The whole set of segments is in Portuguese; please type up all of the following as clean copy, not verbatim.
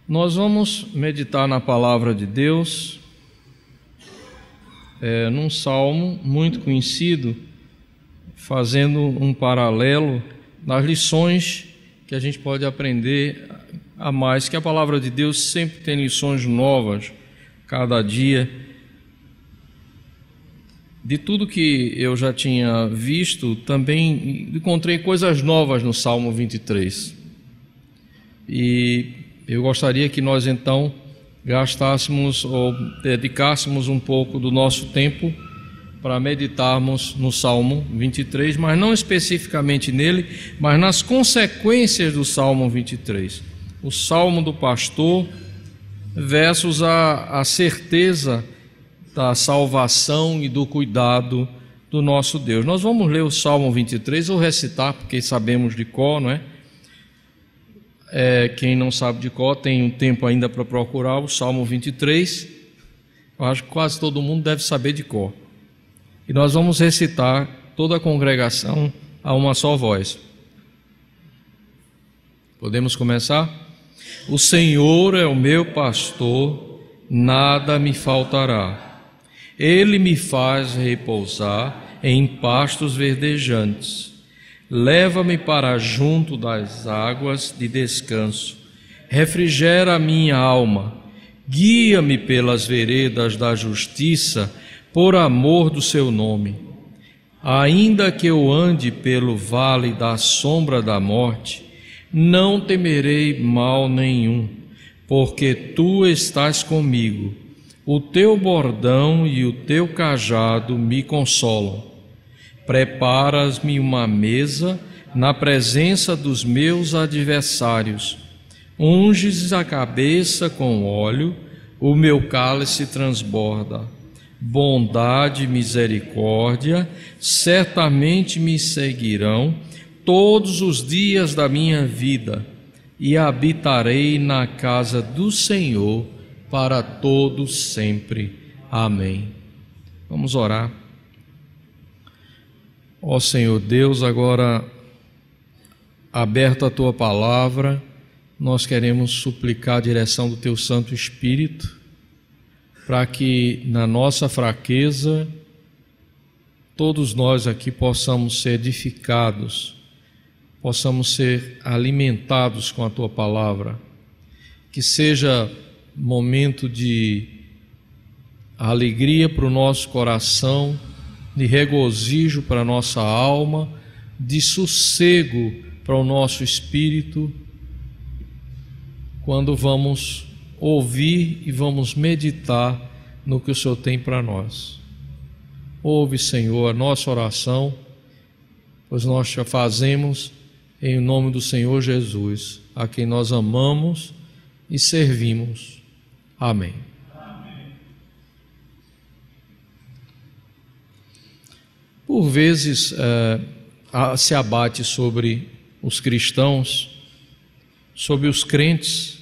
Nós vamos meditar na palavra de Deus, num salmo muito conhecido, fazendo um paralelo nas lições que a gente pode aprender a mais, que a palavra de Deus sempre tem lições novas, cada dia. De tudo que eu já tinha visto, também encontrei coisas novas no Salmo 23. E eu gostaria que nós então gastássemos ou dedicássemos um pouco do nosso tempo para meditarmos no Salmo 23, mas não especificamente nele, mas nas consequências do Salmo 23. O Salmo do pastor versus a certeza da salvação e do cuidado do nosso Deus. Nós vamos ler o Salmo 23, ou recitar, porque sabemos de cor, não é? Quem não sabe de cor tem um tempo ainda para procurar o Salmo 23. Eu acho que quase todo mundo deve saber de cor. E nós vamos recitar toda a congregação a uma só voz. Podemos começar? O Senhor é o meu pastor, nada me faltará. Ele me faz repousar em pastos verdejantes. Leva-me para junto das águas de descanso. Refrigera a minha alma. Guia-me pelas veredas da justiça, por amor do seu nome. Ainda que eu ande pelo vale da sombra da morte, não temerei mal nenhum, porque tu estás comigo. O teu bordão e o teu cajado me consolam. Preparas-me uma mesa na presença dos meus adversários. Unges a cabeça com óleo, o meu cálice transborda. Bondade e misericórdia certamente me seguirão todos os dias da minha vida, e habitarei na casa do Senhor para todos sempre. Amém. Vamos orar. Ó Senhor Deus, agora aberta a Tua palavra, nós queremos suplicar a direção do Teu Santo Espírito, para que na nossa fraqueza, todos nós aqui possamos ser edificados, possamos ser alimentados com a Tua palavra, que seja momento de alegria para o nosso coração, de regozijo para a nossa alma, de sossego para o nosso espírito, quando vamos ouvir e vamos meditar no que o Senhor tem para nós. Ouve, Senhor, a nossa oração, pois nós te fazemos em nome do Senhor Jesus, a quem nós amamos e servimos. Amém. Por vezes se abate sobre os cristãos, sobre os crentes,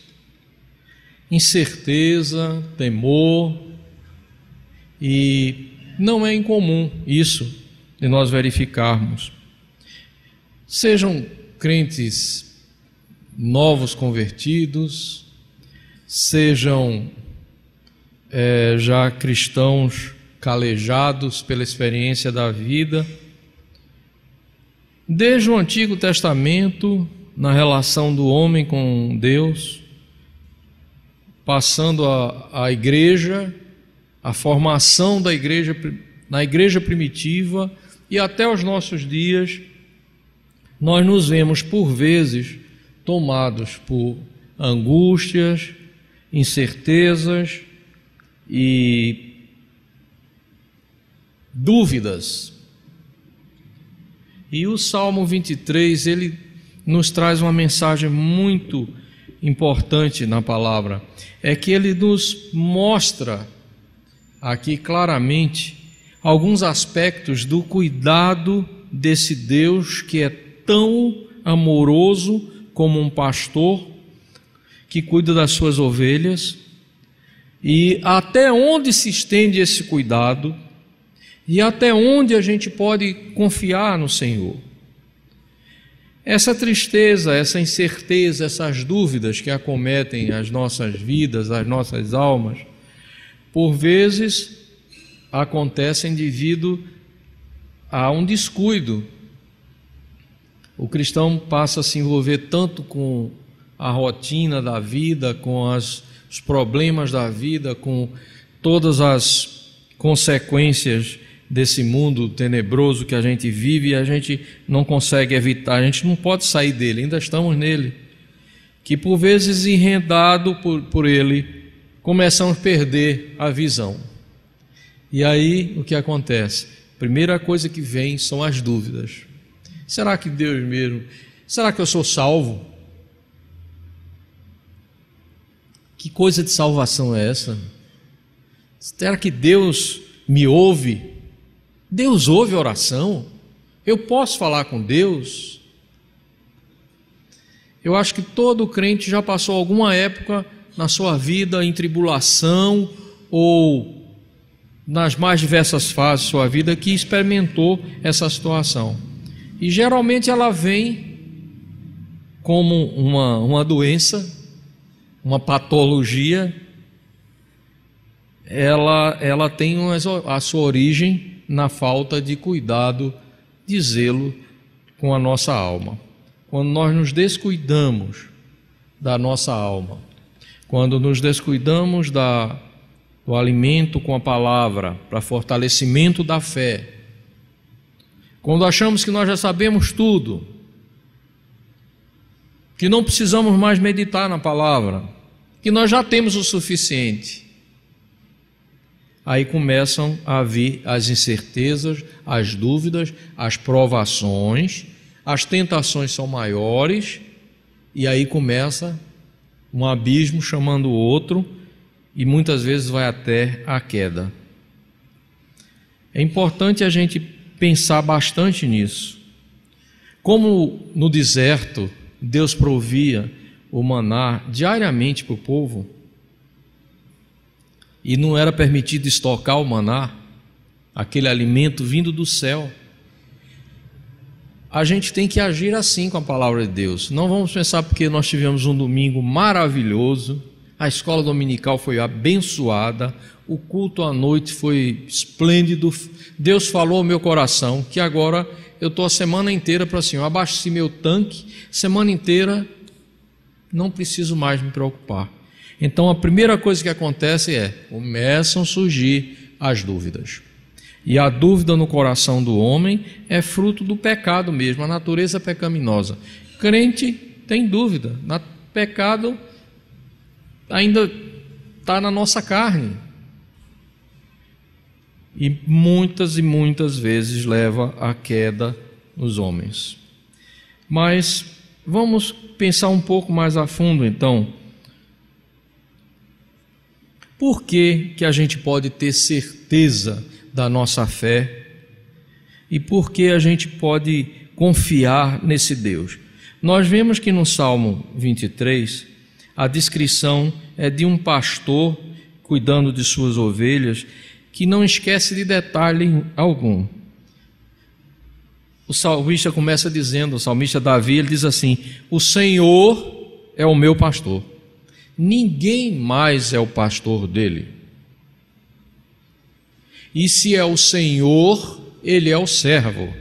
incerteza, temor, e não é incomum isso de nós verificarmos. Sejam crentes novos convertidos, sejam já cristãos calejados pela experiência da vida, desde o Antigo Testamento, na relação do homem com Deus, passando a igreja, a formação da igreja, na igreja primitiva e até os nossos dias, nós nos vemos por vezes tomados por angústias, incertezas e dúvidas. E o Salmo 23, ele nos traz uma mensagem muito importante na palavra, é que ele nos mostra aqui claramente alguns aspectos do cuidado desse Deus que é tão amoroso como um pastor que cuida das suas ovelhas, e até onde se estende esse cuidado e até onde a gente pode confiar no Senhor. Essa tristeza, essa incerteza, essas dúvidas que acometem as nossas vidas, as nossas almas, por vezes acontecem devido a um descuido. O cristão passa a se envolver tanto com a rotina da vida, com os problemas da vida, com todas as consequências desse mundo tenebroso que a gente vive, e a gente não consegue evitar, a gente não pode sair dele, ainda estamos nele, que por vezes enredado por ele, começamos a perder a visão. E aí o que acontece? Primeira coisa que vem são as dúvidas. Será que Deus mesmo? Será que eu sou salvo? Que coisa de salvação é essa? Será que Deus me ouve? Deus ouve a oração? Eu posso falar com Deus? Eu acho que todo crente já passou alguma época na sua vida em tribulação ou nas mais diversas fases da sua vida que experimentou essa situação. E geralmente ela vem como uma doença, uma patologia. Ela tem a sua origem na falta de cuidado, de zelo com a nossa alma. Quando nós nos descuidamos da nossa alma, quando nos descuidamos do alimento com a palavra para fortalecimento da fé, quando achamos que nós já sabemos tudo, que não precisamos mais meditar na palavra, que nós já temos o suficiente, aí começam a vir as incertezas, as dúvidas, as provações, as tentações são maiores, e aí começa um abismo chamando o outro, e muitas vezes vai até a queda. É importante a gente pensar bastante nisso. Como no deserto Deus provia o maná diariamente para o povo, e não era permitido estocar o maná, aquele alimento vindo do céu, a gente tem que agir assim com a palavra de Deus. Não vamos pensar porque nós tivemos um domingo maravilhoso, a escola dominical foi abençoada, o culto à noite foi esplêndido, Deus falou ao meu coração que agora eu estou a semana inteira para assim, eu abasteci meu tanque, semana inteira não preciso mais me preocupar. Então a primeira coisa que acontece começam a surgir as dúvidas. E a dúvida no coração do homem é fruto do pecado mesmo, a natureza pecaminosa. Crente tem dúvida, pecado ainda está na nossa carne. E muitas vezes leva à queda nos homens. Mas vamos pensar um pouco mais a fundo então. Por que a gente pode ter certeza da nossa fé? E por que a gente pode confiar nesse Deus? Nós vemos que no Salmo 23, a descrição é de um pastor cuidando de suas ovelhas, que não esquece de detalhe algum. O salmista começa dizendo, o salmista Davi, ele diz assim: o Senhor é o meu pastor, ninguém mais é o pastor dele. E se é o Senhor, ele é o servo.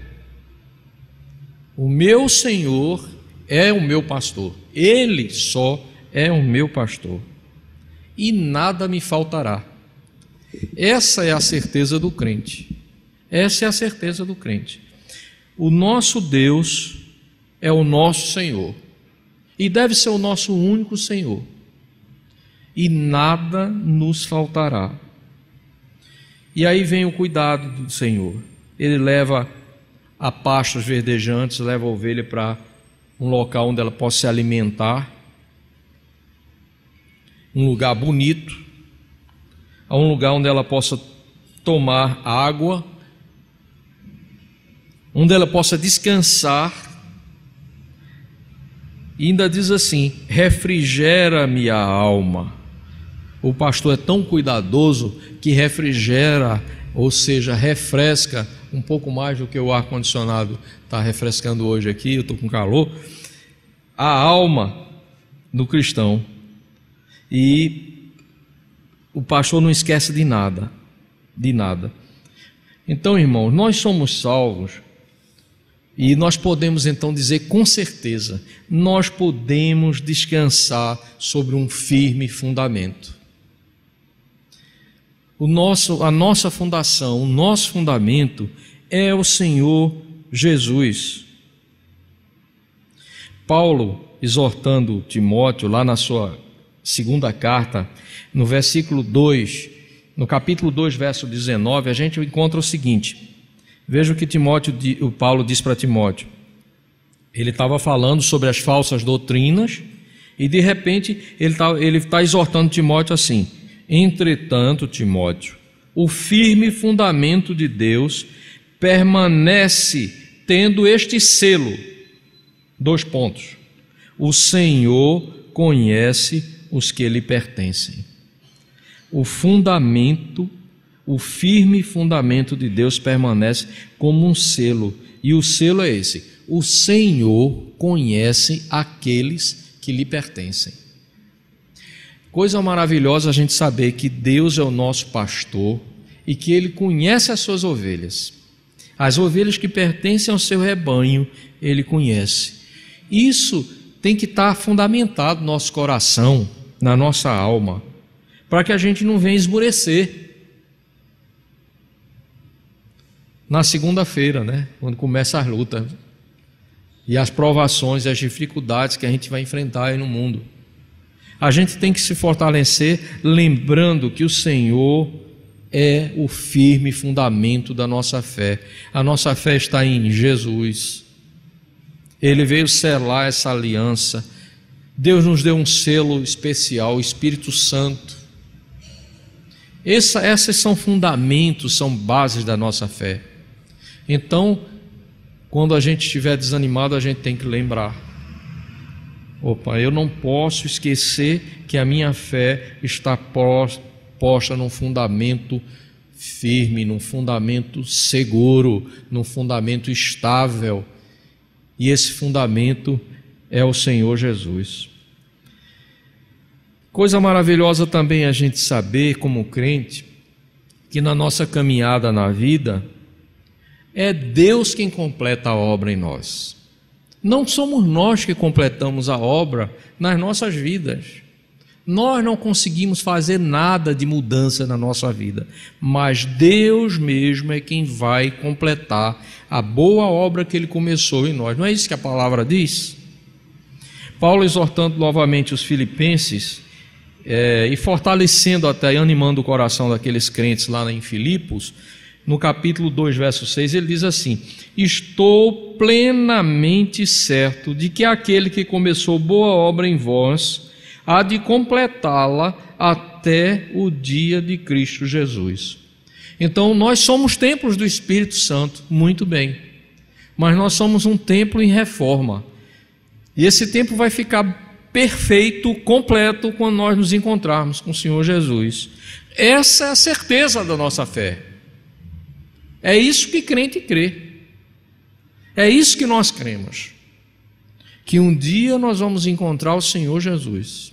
O meu Senhor é o meu pastor, ele só é o meu pastor, e nada me faltará. Essa é a certeza do crente. Essa é a certeza do crente. O nosso Deus é o nosso Senhor, e deve ser o nosso único Senhor, e nada nos faltará. E aí vem o cuidado do Senhor. Ele leva a pastos verdejantes, leva a ovelha para um local onde ela possa se alimentar, um lugar bonito, a um lugar onde ela possa tomar água, onde ela possa descansar. E ainda diz assim: refrigera-me a alma. O pastor é tão cuidadoso que refrigera ou seja, refresca um pouco mais do que o ar-condicionado está refrescando hoje aqui, eu estou com calor, a alma do cristão. E o pastor não esquece de nada, de nada. Então, irmãos, nós somos salvos e nós podemos então dizer com certeza, nós podemos descansar sobre um firme fundamento. A nossa fundação, o nosso fundamento é o Senhor Jesus. Paulo, exortando Timóteo, lá na sua segunda carta, no versículo 2, no capítulo 2, verso 19, a gente encontra o seguinte. Veja o que o Paulo diz para Timóteo. Ele estava falando sobre as falsas doutrinas e de repente ele está exortando Timóteo assim: entretanto, Timóteo, o firme fundamento de Deus permanece tendo este selo. 2 pontos. O Senhor conhece os que lhe pertencem. O firme fundamento de Deus permanece como um selo. E o selo é esse: o Senhor conhece aqueles que lhe pertencem. Coisa maravilhosa a gente saber que Deus é o nosso pastor e que Ele conhece as suas ovelhas. As ovelhas que pertencem ao seu rebanho, Ele conhece. Isso tem que estar fundamentado no nosso coração, na nossa alma, para que a gente não venha esmorecer. Na segunda-feira, né? Quando começa as lutas e as provações e as dificuldades que a gente vai enfrentar aí no mundo. A gente tem que se fortalecer lembrando que o Senhor é o firme fundamento da nossa fé. A nossa fé está em Jesus. Ele veio selar essa aliança. Deus nos deu um selo especial, o Espírito Santo. Esses são fundamentos, são bases da nossa fé. Então, quando a gente estiver desanimado, a gente tem que lembrar: opa, eu não posso esquecer que a minha fé está posta num fundamento firme, num fundamento seguro, num fundamento estável. E esse fundamento é o Senhor Jesus. Coisa maravilhosa também a gente saber, como crente, que na nossa caminhada na vida, é Deus quem completa a obra em nós. Não somos nós que completamos a obra nas nossas vidas. Nós não conseguimos fazer nada de mudança na nossa vida, mas Deus mesmo é quem vai completar a boa obra que Ele começou em nós. Não é isso que a palavra diz? Paulo, exortando novamente os filipenses, e fortalecendo até, animando o coração daqueles crentes lá em Filipos, no capítulo 2, verso 6, ele diz assim: estou plenamente certo de que aquele que começou boa obra em vós há de completá-la até o dia de Cristo Jesus. Então nós somos templos do Espírito Santo, muito bem, mas nós somos um templo em reforma, e esse templo vai ficar perfeito, completo, quando nós nos encontrarmos com o Senhor Jesus. Essa é a certeza da nossa fé. É isso que crente crê. É isso que nós cremos, que um dia nós vamos encontrar o Senhor Jesus,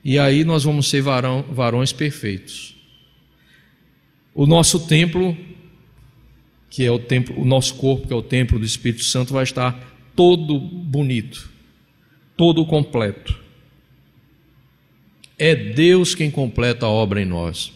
e aí nós vamos ser varões perfeitos. O nosso templo, que é o templo, o nosso corpo, que é o templo do Espírito Santo, vai estar todo bonito, todo completo. É Deus quem completa a obra em nós.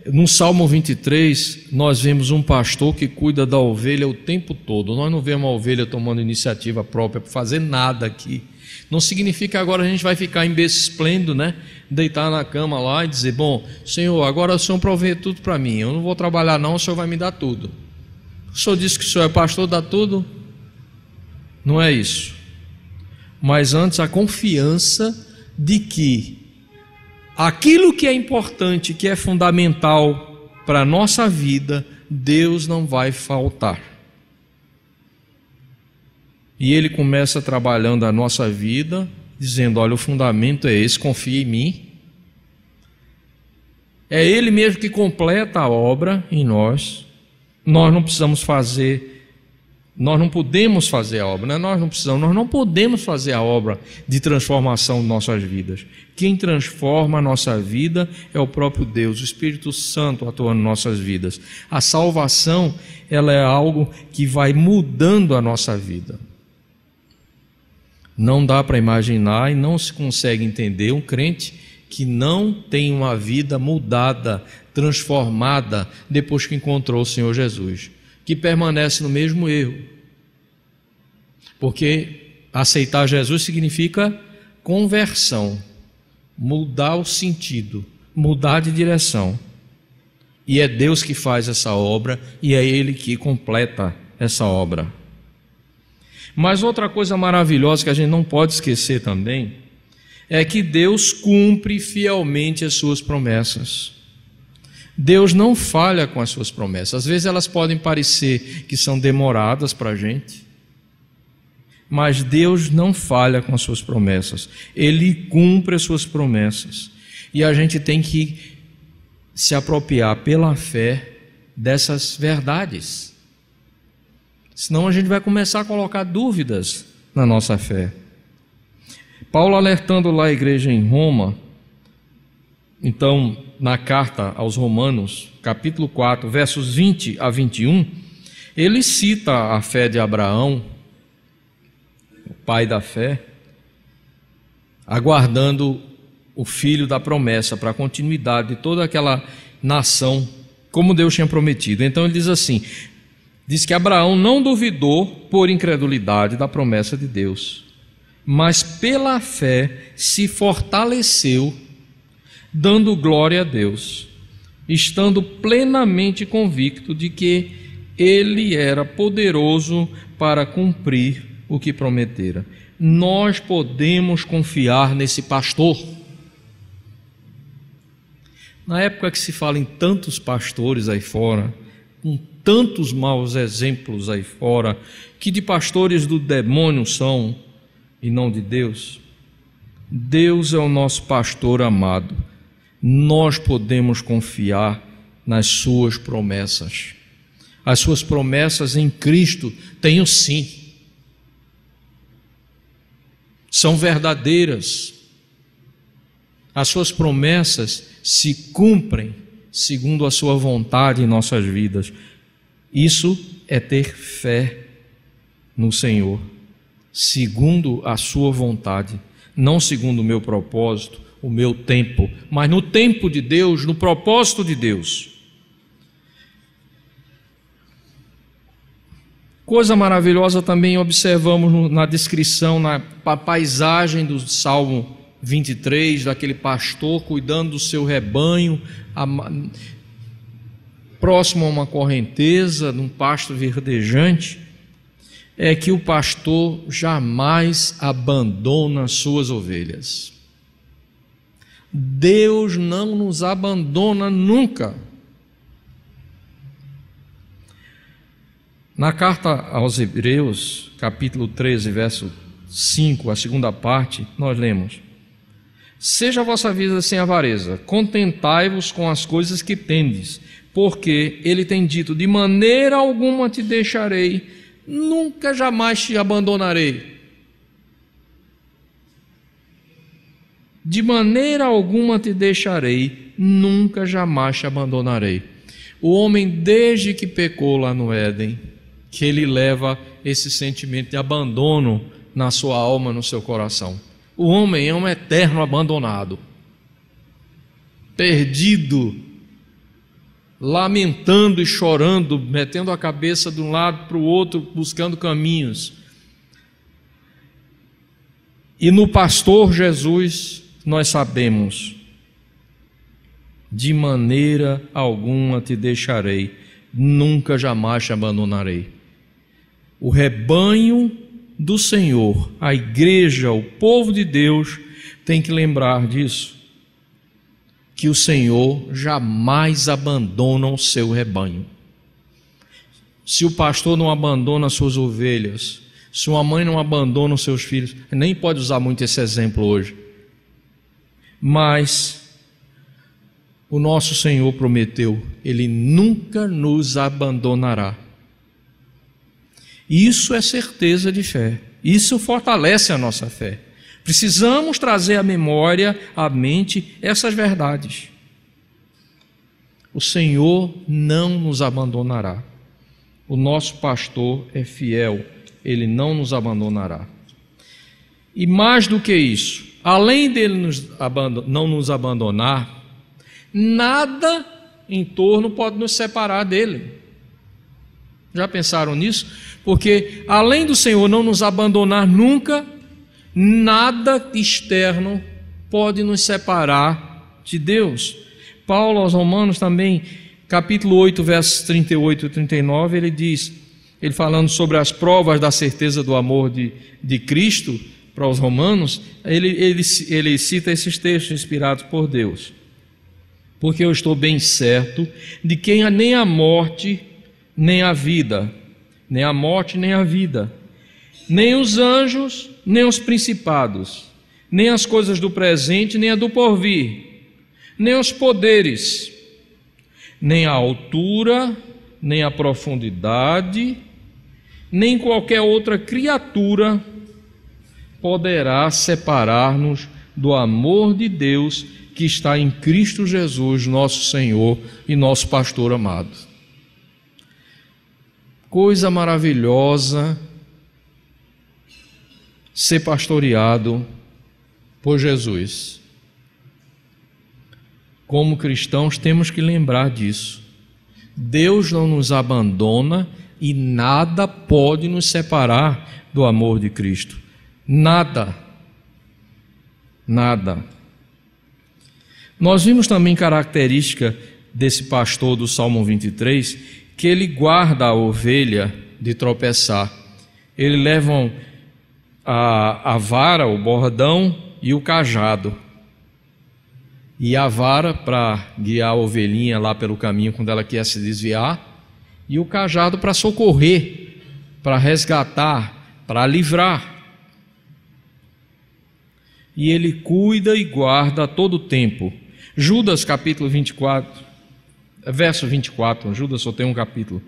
No Salmo 23, nós vemos um pastor que cuida da ovelha o tempo todo. Nós não vemos a ovelha tomando iniciativa própria para fazer nada aqui. Não significa que agora a gente vai ficar em berço esplêndido, né? Deitar na cama lá e dizer: bom, Senhor, agora o Senhor provê tudo para mim, eu não vou trabalhar não, o Senhor vai me dar tudo. O Senhor disse que o Senhor é pastor, dá tudo? Não é isso. Mas antes a confiança de que aquilo que é importante, que é fundamental para a nossa vida, Deus não vai faltar. E Ele começa trabalhando a nossa vida, dizendo: olha, o fundamento é esse, confia em mim. É Ele mesmo que completa a obra em nós. Nós não precisamos fazer, nós não podemos fazer a obra, nós não podemos fazer a obra de transformação de nossas vidas. Quem transforma a nossa vida é o próprio Deus, o Espírito Santo atuando em nossas vidas. A salvação, ela é algo que vai mudando a nossa vida. Não dá para imaginar e não se consegue entender um crente que não tem uma vida mudada, transformada, depois que encontrou o Senhor Jesus, que permanece no mesmo erro. Porque aceitar Jesus significa conversão, mudar o sentido, mudar de direção. E é Deus que faz essa obra e é Ele que completa essa obra. Mas outra coisa maravilhosa que a gente não pode esquecer também é que Deus cumpre fielmente as suas promessas. Deus não falha com as suas promessas. Às vezes elas podem parecer que são demoradas para a gente, mas Deus não falha com as suas promessas. Ele cumpre as suas promessas. E a gente tem que se apropriar pela fé dessas verdades. Senão a gente vai começar a colocar dúvidas na nossa fé. Paulo alertando lá a igreja em Roma, então na carta aos Romanos, capítulo 4, versos 20 a 21, ele cita a fé de Abraão, o pai da fé, aguardando o filho da promessa para a continuidade de toda aquela nação, como Deus tinha prometido. Então ele diz assim, diz que Abraão não duvidou por incredulidade da promessa de Deus, mas pela fé se fortaleceu, dando glória a Deus, estando plenamente convicto de que Ele era poderoso para cumprir o que prometera. Nós podemos confiar nesse pastor. Na época que se fala em tantos pastores aí fora, com tantos maus exemplos aí fora, que de pastores do demônio são e não de Deus, Deus é o nosso pastor amado. Nós podemos confiar nas suas promessas. As suas promessas em Cristo têm o sim. São verdadeiras. As suas promessas se cumprem segundo a sua vontade em nossas vidas. Isso é ter fé no Senhor, segundo a sua vontade, não segundo o meu propósito, o meu tempo, mas no tempo de Deus, no propósito de Deus. Coisa maravilhosa também observamos na descrição, na paisagem do Salmo 23, daquele pastor cuidando do seu rebanho, próximo a uma correnteza, num pasto verdejante, é que o pastor jamais abandona suas ovelhas. Deus não nos abandona nunca. Na carta aos Hebreus, capítulo 13, verso 5, a segunda parte, nós lemos: seja a vossa vida sem avareza, contentai-vos com as coisas que tendes, porque ele tem dito, de maneira alguma te deixarei, nunca jamais te abandonarei. De maneira alguma te deixarei, nunca jamais te abandonarei. O homem, desde que pecou lá no Éden, que ele leva esse sentimento de abandono na sua alma, no seu coração. O homem é um eterno abandonado, perdido, lamentando e chorando, metendo a cabeça de um lado para o outro, buscando caminhos. E no pastor Jesus, nós sabemos, de maneira alguma te deixarei, nunca jamais te abandonarei. O rebanho do Senhor, a igreja, o povo de Deus, tem que lembrar disso, que o Senhor jamais abandona o seu rebanho. Se o pastor não abandona as suas ovelhas, se uma mãe não abandona os seus filhos, nem pode usar muito esse exemplo hoje, mas o nosso Senhor prometeu: Ele nunca nos abandonará. Isso é certeza de fé, isso fortalece a nossa fé. Precisamos trazer à memória, à mente, essas verdades. O Senhor não nos abandonará. O nosso pastor é fiel, Ele não nos abandonará. E mais do que isso, além dele não nos abandonar, nada em torno pode nos separar dele. Já pensaram nisso? Porque além do Senhor não nos abandonar nunca, nada externo pode nos separar de Deus. Paulo aos Romanos também, capítulo 8, versos 38 e 39, ele diz, ele falando sobre as provas da certeza do amor de Cristo para os romanos, ele cita esses textos inspirados por Deus. Porque eu estou bem certo de que nem a morte, nem a vida, nem a morte, nem a vida, nem os anjos, nem os principados, nem as coisas do presente, nem a do porvir, nem os poderes, nem a altura, nem a profundidade, nem qualquer outra criatura poderá separar-nos do amor de Deus que está em Cristo Jesus, nosso Senhor e nosso pastor amado. Coisa maravilhosa ser pastoreado por Jesus. Como cristãos temos que lembrar disso. Deus não nos abandona e nada pode nos separar do amor de Cristo. Nada. Nada. Nós vimos também característica desse pastor do Salmo 23, que ele guarda a ovelha de tropeçar. Ele leva a vara, o bordão e o cajado. E a vara para guiar a ovelhinha lá pelo caminho quando ela quer se desviar, e o cajado para socorrer, para resgatar, para livrar. E ele cuida e guarda a todo tempo. Judas capítulo 24, verso 24, Judas só tem um capítulo.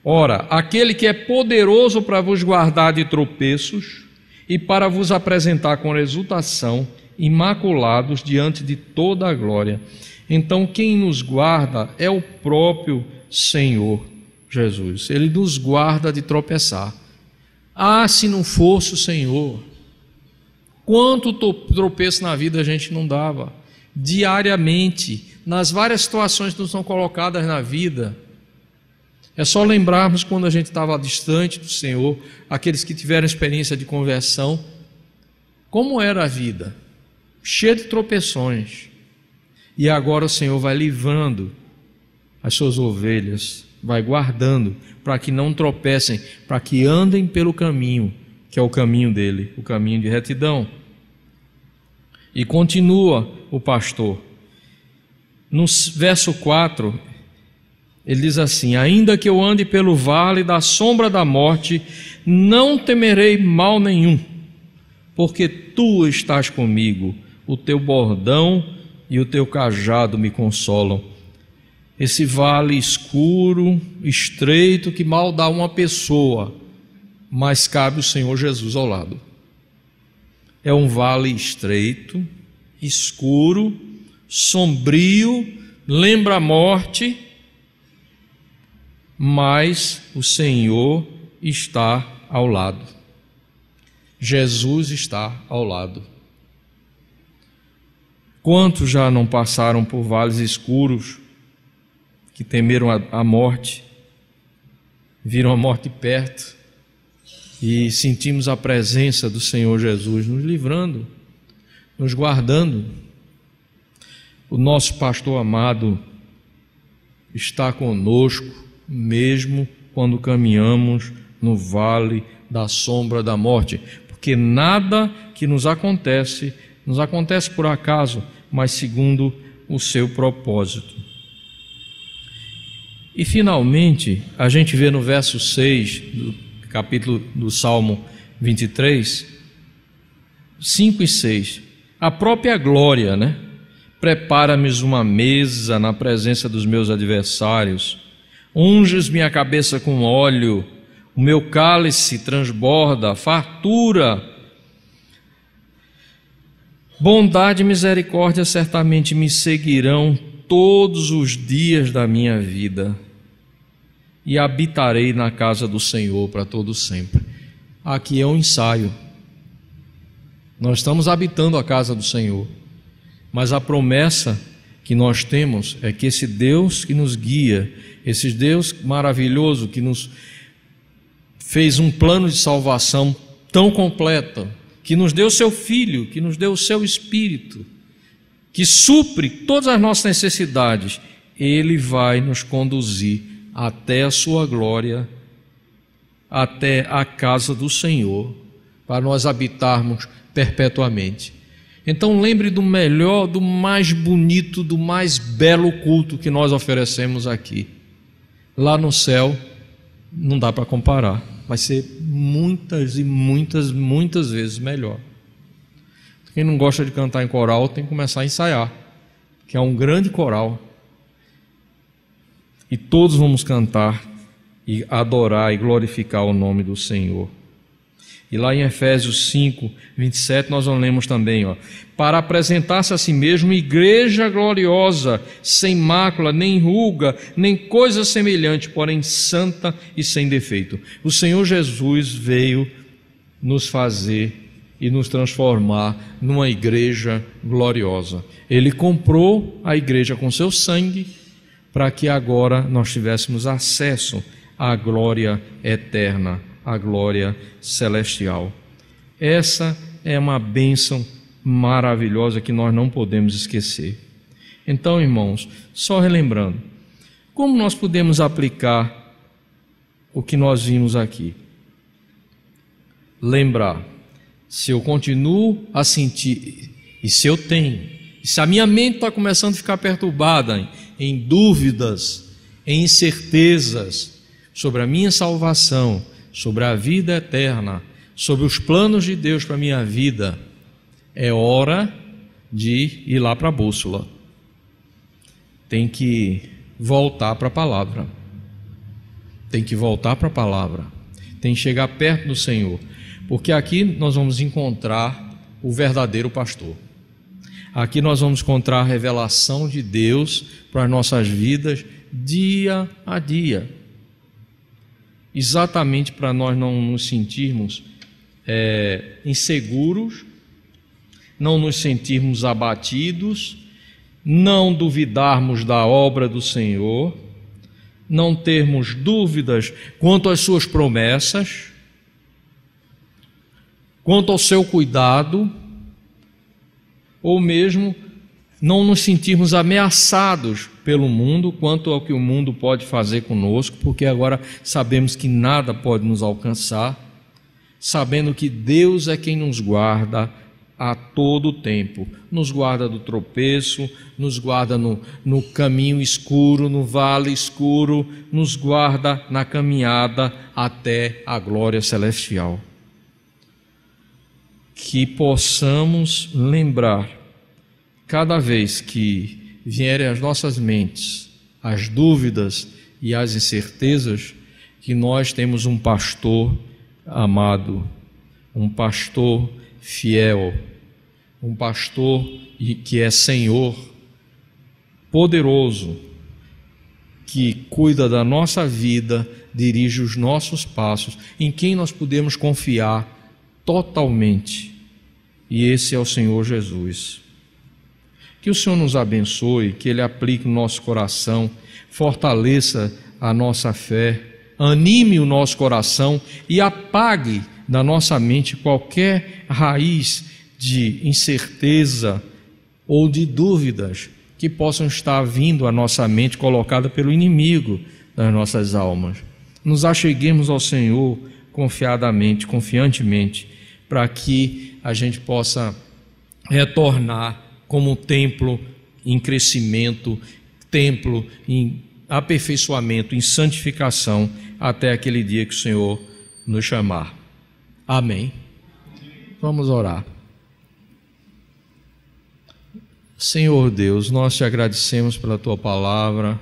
Ora, aquele que é poderoso para vos guardar de tropeços e para vos apresentar com exultação, imaculados diante de toda a glória. Então quem nos guarda é o próprio Senhor Jesus. Ele nos guarda de tropeçar. Ah, se não fosse o Senhor, quanto tropeço na vida a gente não dava, diariamente, nas várias situações que nos são colocadas na vida. É só lembrarmos quando a gente estava distante do Senhor, aqueles que tiveram experiência de conversão, como era a vida, cheia de tropeções. E agora o Senhor vai livrando as suas ovelhas, vai guardando, para que não tropecem, para que andem pelo caminho, que é o caminho dele, o caminho de retidão. E continua o pastor. No verso 4, ele diz assim: ainda que eu ande pelo vale da sombra da morte, não temerei mal nenhum, porque tu estás comigo, o teu bordão e o teu cajado me consolam. Esse vale escuro, estreito, que mal dá uma pessoa, mas cabe o Senhor Jesus ao lado. É um vale estreito, escuro, sombrio, lembra a morte, mas o Senhor está ao lado. Jesus está ao lado. Quantos já não passaram por vales escuros, que temeram a morte, viram a morte perto, e sentimos a presença do Senhor Jesus nos livrando, nos guardando. O nosso pastor amado está conosco, mesmo quando caminhamos no vale da sombra da morte, porque nada que nos acontece por acaso, mas segundo o seu propósito. E finalmente, a gente vê no verso 6 do capítulo do Salmo 23, 5 e 6, a própria glória, Prepara-me uma mesa na presença dos meus adversários. Unges minha cabeça com óleo, o meu cálice transborda, fartura. Bondade e misericórdia certamente me seguirão todos os dias da minha vida, e habitarei na casa do Senhor para todo sempre. Aqui é um ensaio. Nós estamos habitando a casa do Senhor, mas a promessa que nós temos é que esse Deus que nos guia, esse Deus maravilhoso que nos fez um plano de salvação tão completo, que nos deu o seu Filho, que nos deu o seu Espírito, que supre todas as nossas necessidades, Ele vai nos conduzir até a sua glória, até a casa do Senhor, para nós habitarmos perpetuamente. Então lembre do melhor, do mais bonito, do mais belo culto que nós oferecemos aqui. Lá no céu não dá para comparar, vai ser muitas e muitas vezes melhor. Quem não gosta de cantar em coral tem que começar a ensaiar, que é um grande coral. E todos vamos cantar e adorar e glorificar o nome do Senhor. E lá em Efésios 5, 27, nós lemos também, para apresentar-se a si mesmo igreja gloriosa, sem mácula, nem ruga, nem coisa semelhante, porém santa e sem defeito. O Senhor Jesus veio nos fazer e nos transformar numa igreja gloriosa. Ele comprou a igreja com seu sangue, para que agora nós tivéssemos acesso à glória eterna, à glória celestial. Essa é uma bênção maravilhosa que nós não podemos esquecer. Então, irmãos, só relembrando, como nós podemos aplicar o que nós vimos aqui? Lembrar, se eu continuo a sentir, e se eu tenho, e se a minha mente está começando a ficar perturbada em dúvidas, em incertezas sobre a minha salvação, sobre a vida eterna, sobre os planos de Deus para a minha vida, é hora de ir lá para a bússola. Tem que voltar para a palavra. Tem que voltar para a palavra. Tem que chegar perto do Senhor, porque aqui nós vamos encontrar o verdadeiro pastor. Aqui nós vamos encontrar a revelação de Deus para as nossas vidas dia a dia. Exatamente para nós não nos sentirmos inseguros, não nos sentirmos abatidos, não duvidarmos da obra do Senhor, não termos dúvidas quanto às suas promessas, quanto ao seu cuidado, ou mesmo não nos sentirmos ameaçados pelo mundo quanto ao que o mundo pode fazer conosco, porque agora sabemos que nada pode nos alcançar, sabendo que Deus é quem nos guarda a todo tempo, nos guarda do tropeço, nos guarda no caminho escuro, no vale escuro, nos guarda na caminhada até a glória celestial. Que possamos lembrar, cada vez que vierem às nossas mentes as dúvidas e as incertezas, que nós temos um pastor amado, um pastor fiel, um pastor que é Senhor, poderoso, que cuida da nossa vida, dirige os nossos passos, em quem nós podemos confiar totalmente, e esse é o Senhor Jesus. Que o Senhor nos abençoe, que Ele aplique no nosso coração, fortaleça a nossa fé, anime o nosso coração e apague da nossa mente qualquer raiz de incerteza ou de dúvidas que possam estar vindo à nossa mente, colocada pelo inimigo das nossas almas. Nos acheguemos ao Senhor confiadamente, confiantemente, para que a gente possa retornar como um templo em crescimento, templo em aperfeiçoamento, em santificação, até aquele dia que o Senhor nos chamar. Amém. Vamos orar. Senhor Deus, nós te agradecemos pela tua palavra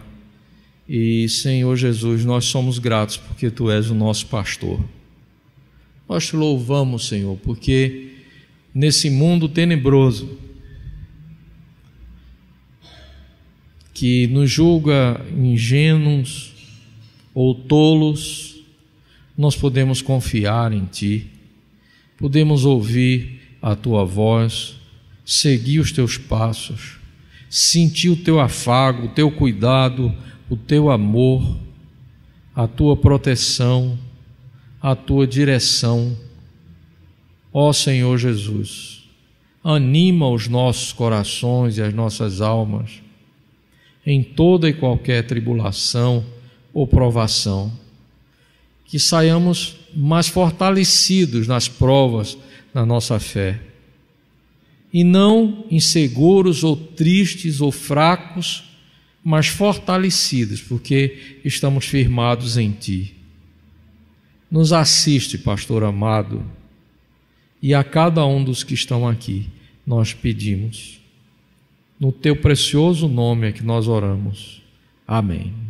e, Senhor Jesus, nós somos gratos porque tu és o nosso pastor. Nós te louvamos, Senhor, porque nesse mundo tenebroso que nos julga ingênuos ou tolos, nós podemos confiar em ti, podemos ouvir a tua voz, seguir os teus passos, sentir o teu afago, o teu cuidado, o teu amor, a tua proteção, a tua direção. Ó Senhor Jesus, anima os nossos corações e as nossas almas em toda e qualquer tribulação ou provação, que saiamos mais fortalecidos nas provas da nossa fé, e não inseguros ou tristes ou fracos, mas fortalecidos, porque estamos firmados em Ti. Nos assiste, pastor amado, e a cada um dos que estão aqui, nós pedimos. No Teu precioso nome é que nós oramos. Amém.